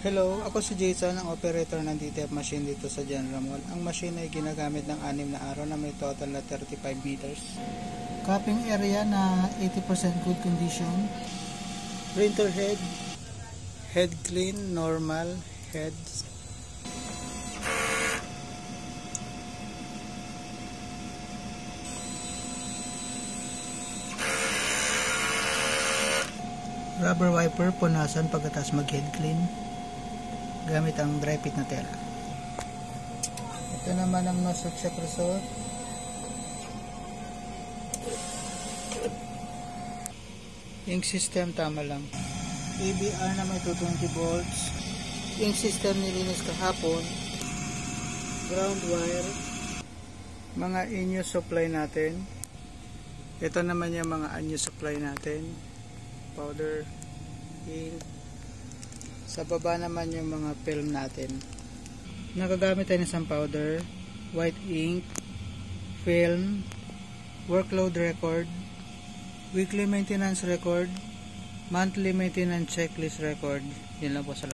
Hello, ako si Jason, ang operator ng DTF machine dito sa General Mall. Ang machine ay ginagamit ng 6 na araw na may total na 35 meters. Cupping area na 80% good condition. Printer head, head clean, normal, head. Rubber wiper, punasan pagkatapos mag-head clean gamit ang dry fit na tela. Ito naman ang nozzle check result. Ink system tama lang. ABR na may 220 volts. Ink system nilinis kahapon. Ground wire. Mga in-use supply natin. Ito naman yung mga unused supply natin. Powder, ink. Sa baba naman yung mga film natin. Nagagamit tayo ng isang powder, white ink, film, workload record, weekly maintenance record, monthly maintenance checklist record. Yun lang po.